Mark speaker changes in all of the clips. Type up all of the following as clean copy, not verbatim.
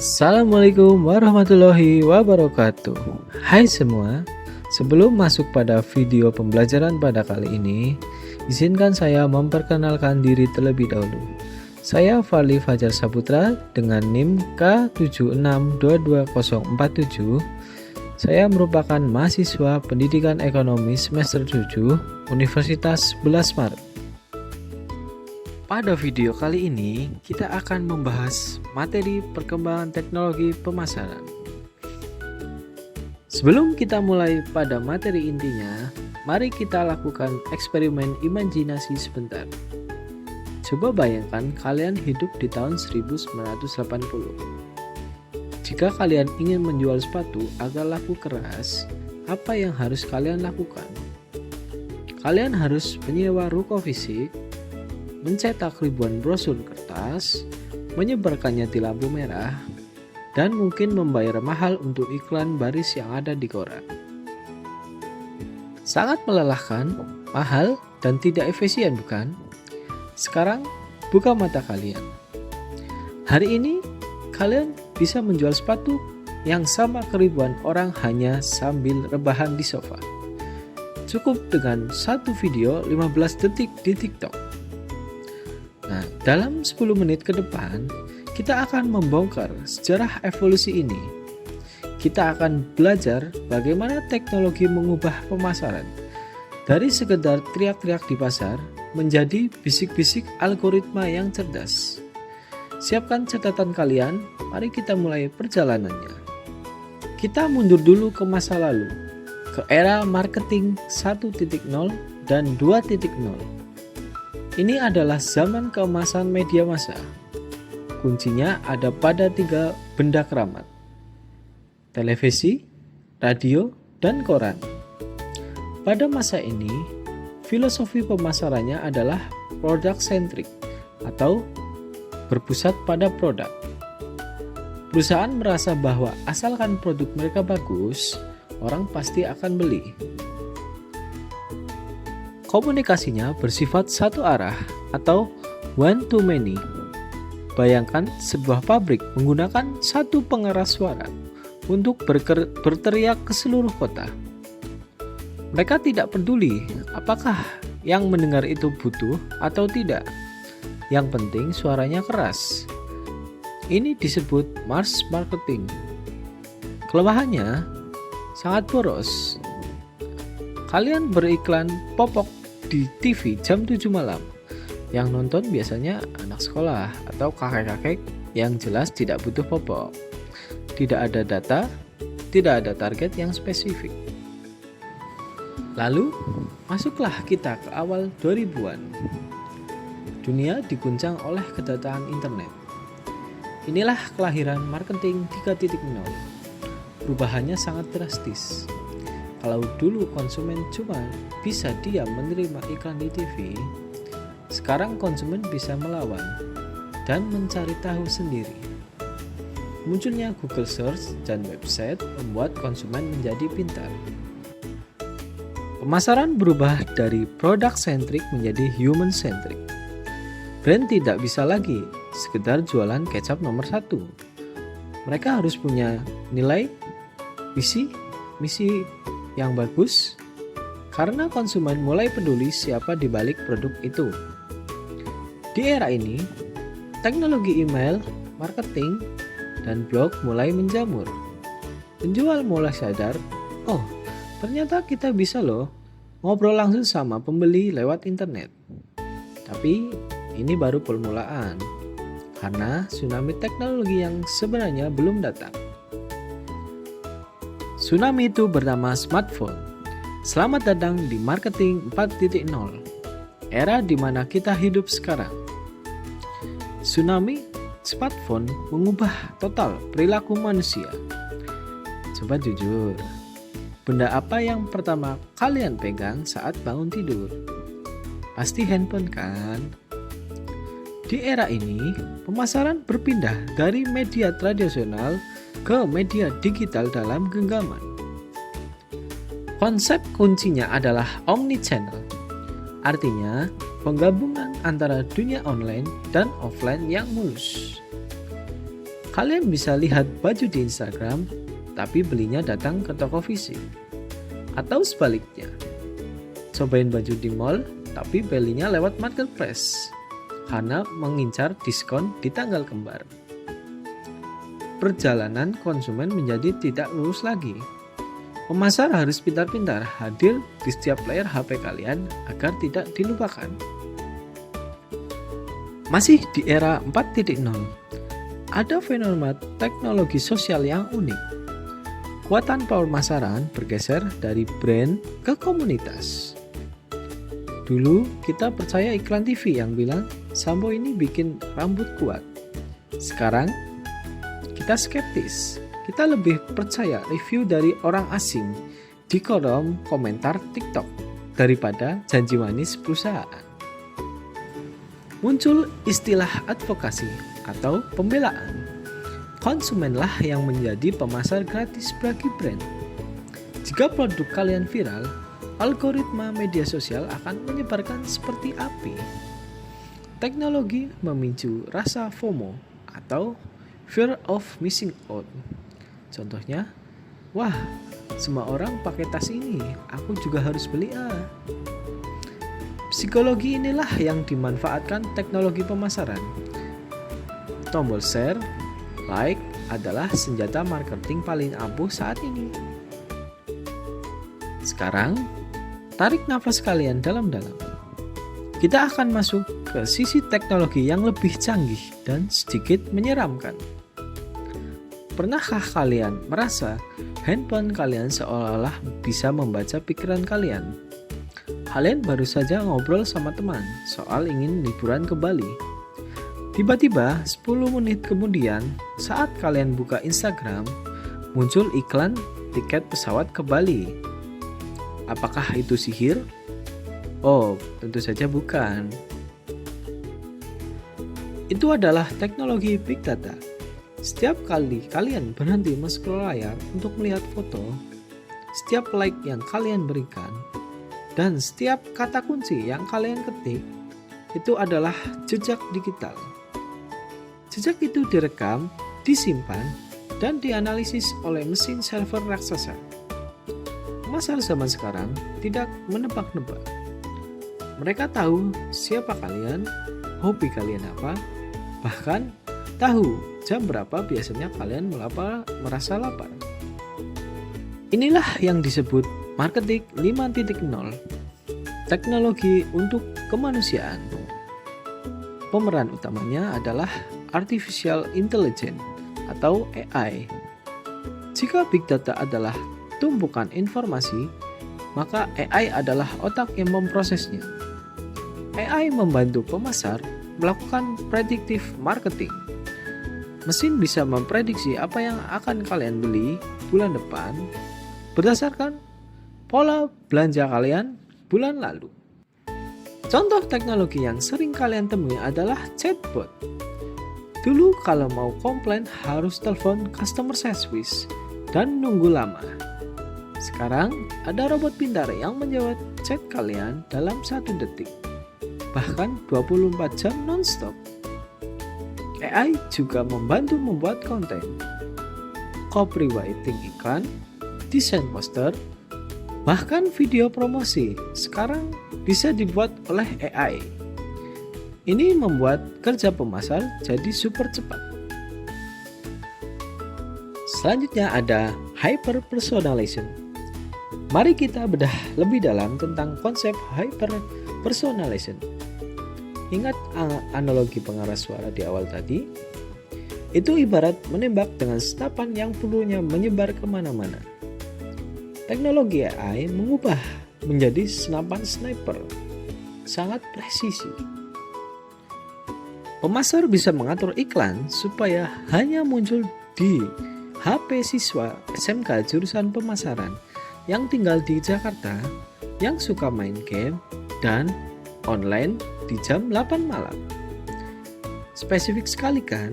Speaker 1: Assalamualaikum warahmatullahi wabarakatuh. Hai semua, sebelum masuk pada video pembelajaran pada kali ini, izinkan saya memperkenalkan diri terlebih dahulu. Saya Fali Fajar Saputra dengan NIM K762247. Saya merupakan mahasiswa Pendidikan Ekonomi semester 7 Universitas 11 Maret. Pada video kali ini, kita akan membahas materi perkembangan teknologi pemasaran. Sebelum kita mulai pada materi intinya, mari kita lakukan eksperimen imajinasi sebentar. Coba bayangkan kalian hidup di tahun 1980. Jika kalian ingin menjual sepatu agar laku keras, apa yang harus kalian lakukan? Kalian harus menyewa ruko fisik, mencetak ribuan brosur kertas, menyebarkannya di lampu merah, dan mungkin membayar mahal untuk iklan baris yang ada di koran. Sangat melelahkan, mahal, dan tidak efisien, bukan? Sekarang, buka mata kalian. Hari ini, kalian bisa menjual sepatu yang sama ke ribuan orang hanya sambil rebahan di sofa. Cukup dengan satu video 15 detik di TikTok. Nah, dalam 10 menit ke depan, kita akan membongkar sejarah evolusi ini. Kita akan belajar bagaimana teknologi mengubah pemasaran. Dari sekedar teriak-teriak di pasar, menjadi bisik-bisik algoritma yang cerdas. Siapkan catatan kalian, mari kita mulai perjalanannya. Kita mundur dulu ke masa lalu, ke era marketing 1.0 dan 2.0. Ini adalah zaman keemasan media massa. Kuncinya ada pada 3 benda keramat: televisi, radio, dan koran. Pada masa ini, filosofi pemasarannya adalah product centric atau berpusat pada produk. Perusahaan merasa bahwa asalkan produk mereka bagus, orang pasti akan beli. Komunikasinya bersifat satu arah atau one to many. Bayangkan sebuah pabrik menggunakan satu pengeras suara untuk berteriak ke seluruh kota. Mereka tidak peduli apakah yang mendengar itu butuh atau tidak. Yang penting suaranya keras. Ini disebut mass marketing. Kelemahannya sangat boros. Kalian beriklan popok di TV jam 7 malam. Yang nonton biasanya anak sekolah atau kakek-kakek yang jelas tidak butuh popok. Tidak ada data, tidak ada target yang spesifik. Lalu, masuklah kita ke awal 2000-an. Dunia diguncang oleh kedatangan internet. Inilah kelahiran marketing 3.0. Perubahannya sangat drastis. Kalau dulu konsumen cuma bisa diam menerima iklan di TV, sekarang konsumen bisa melawan dan mencari tahu sendiri. Munculnya Google Search dan website membuat konsumen menjadi pintar. Pemasaran berubah dari product centric menjadi human centric. Brand tidak bisa lagi sekedar jualan kecap nomor 1. Mereka harus punya nilai, visi, misi yang bagus, karena konsumen mulai peduli siapa di balik produk itu. Di era ini, teknologi email, marketing, dan blog mulai menjamur. Penjual mulai sadar, oh ternyata kita bisa loh ngobrol langsung sama pembeli lewat internet. Tapi ini baru permulaan, karena tsunami teknologi yang sebenarnya belum datang. Tsunami itu bernama smartphone. Selamat datang di marketing 4.0, era di mana kita hidup sekarang. Tsunami smartphone mengubah total perilaku manusia. Coba jujur, benda apa yang pertama kalian pegang saat bangun tidur? Pasti handphone kan? Di era ini, pemasaran berpindah dari media tradisional ke media digital dalam genggaman. Konsep kuncinya adalah omnichannel. Artinya, penggabungan antara dunia online dan offline yang mulus. Kalian bisa lihat baju di Instagram, tapi belinya datang ke toko fisik. Atau sebaliknya, cobain baju di mall, tapi belinya lewat marketplace karena mengincar diskon di tanggal kembar. Perjalanan konsumen menjadi tidak lurus lagi. Pemasar harus pintar-pintar hadir di setiap layar HP kalian agar tidak dilupakan. Masih di era 4.0, ada fenomena teknologi sosial yang unik. Kekuatan pemasaran bergeser dari brand ke komunitas. Dulu kita percaya iklan TV yang bilang sampo ini bikin rambut kuat. Sekarang kita skeptis. Kita lebih percaya review dari orang asing di kolom komentar TikTok daripada janji manis perusahaan. Muncul istilah advokasi atau pembelaan. Konsumenlah yang menjadi pemasar gratis bagi brand. Jika produk kalian viral, algoritma media sosial akan menyebarkan seperti api. Teknologi memicu rasa FOMO atau fear of missing out. Contohnya, wah, semua orang pakai tas ini, aku juga harus beli ah. Psikologi inilah yang dimanfaatkan teknologi pemasaran. Tombol share, like adalah senjata marketing paling ampuh saat ini. Sekarang, tarik nafas kalian dalam-dalam. Kita akan masuk ke sisi teknologi yang lebih canggih dan sedikit menyeramkan. Pernahkah kalian merasa handphone kalian seolah-olah bisa membaca pikiran kalian? Kalian baru saja ngobrol sama teman soal ingin liburan ke Bali. Tiba-tiba 10 menit kemudian saat kalian buka Instagram, muncul iklan tiket pesawat ke Bali. Apakah itu sihir? Oh, tentu saja bukan. Itu adalah teknologi Big Data. Setiap kali kalian berhenti men-scroll layar untuk melihat foto, setiap like yang kalian berikan, dan setiap kata kunci yang kalian ketik, itu adalah jejak digital. Jejak itu direkam, disimpan, dan dianalisis oleh mesin server raksasa. Pemasar zaman sekarang tidak menebak-nebak. Mereka tahu siapa kalian, hobi kalian apa, bahkan tahu jam berapa biasanya kalian merasa lapar. Inilah yang disebut marketing 5.0, teknologi untuk kemanusiaan. Pemeran utamanya adalah artificial intelligence atau AI. Jika big data adalah tumpukan informasi, maka AI adalah otak yang memprosesnya. AI membantu pemasar melakukan predictive marketing. Mesin bisa memprediksi apa yang akan kalian beli bulan depan berdasarkan pola belanja kalian bulan lalu. Contoh teknologi yang sering kalian temui adalah chatbot. Dulu kalau mau komplain harus telepon customer service dan nunggu lama. Sekarang ada robot pintar yang menjawab chat kalian dalam 1 detik, bahkan 24 jam non-stop. AI juga membantu membuat konten, copywriting iklan, desain poster, bahkan video promosi sekarang bisa dibuat oleh AI. Ini membuat kerja pemasar jadi super cepat. Selanjutnya ada hyper personalization. Mari kita bedah lebih dalam tentang konsep hyper personalization. Ingat analogi pengeras suara di awal tadi? Itu ibarat menembak dengan senapan yang pelurunya menyebar kemana-mana. Teknologi AI mengubah menjadi senapan sniper, sangat presisi. Pemasar bisa mengatur iklan supaya hanya muncul di HP siswa SMK jurusan pemasaran yang tinggal di Jakarta, yang suka main game, dan online di jam 8 malam. Spesifik sekali kan?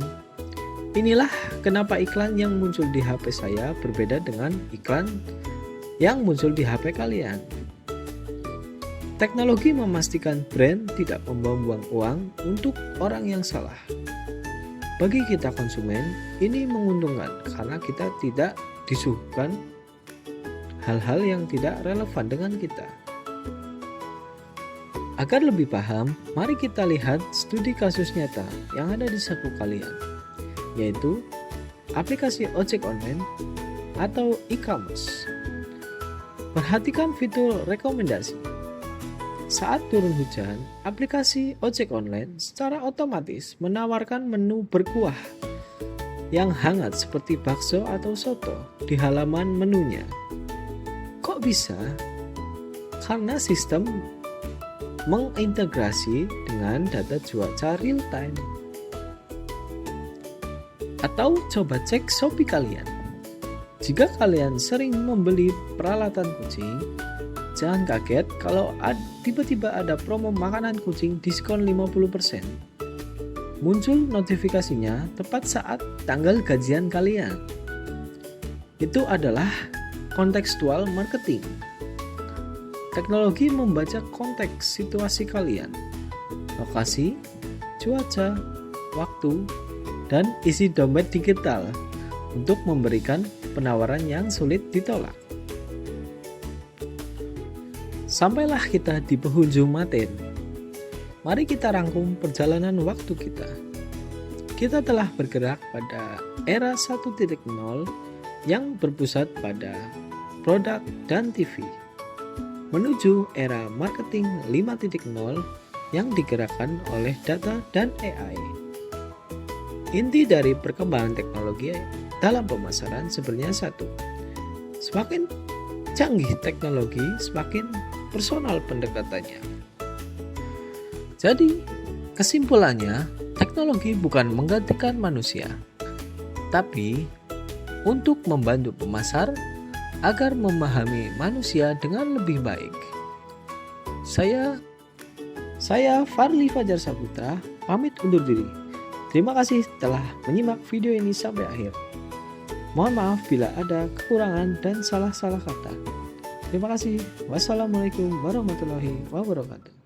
Speaker 1: Inilah kenapa iklan yang muncul di HP saya berbeda dengan iklan yang muncul di HP kalian. Teknologi memastikan brand tidak membuang-buang uang untuk orang yang salah. Bagi kita konsumen, ini menguntungkan karena kita tidak disuguhkan hal-hal yang tidak relevan dengan kita. Agar lebih paham, mari kita lihat studi kasus nyata yang ada di saku kalian, yaitu aplikasi ojek online atau e-commerce. Perhatikan fitur rekomendasi. Saat turun hujan, aplikasi ojek online secara otomatis menawarkan menu berkuah yang hangat seperti bakso atau soto di halaman menunya. Kok bisa? Karena sistem mengintegrasi dengan data cuaca real time. Atau coba cek Shopee kalian. Jika kalian sering membeli peralatan kucing, jangan kaget kalau tiba-tiba ada promo makanan kucing diskon 50%. Muncul notifikasinya tepat saat tanggal gajian kalian. Itu adalah kontekstual marketing. Teknologi membaca konteks situasi kalian, lokasi, cuaca, waktu, dan isi dompet digital untuk memberikan penawaran yang sulit ditolak. Sampailah kita di penghujung materi. Mari kita rangkum perjalanan waktu kita. Kita telah bergerak pada era 1.0 yang berpusat pada produk dan TV, menuju era marketing 5.0 yang digerakkan oleh data dan AI. Inti dari perkembangan teknologi dalam pemasaran sebenarnya satu. Semakin canggih teknologi, semakin personal pendekatannya. Jadi, kesimpulannya, teknologi bukan menggantikan manusia, tapi untuk membantu pemasar agar memahami manusia dengan lebih baik. Saya Farli Fajar Saputra, pamit undur diri. Terima kasih telah menyimak video ini sampai akhir. Mohon maaf bila ada kekurangan dan salah-salah kata. Terima kasih. Wassalamualaikum warahmatullahi wabarakatuh.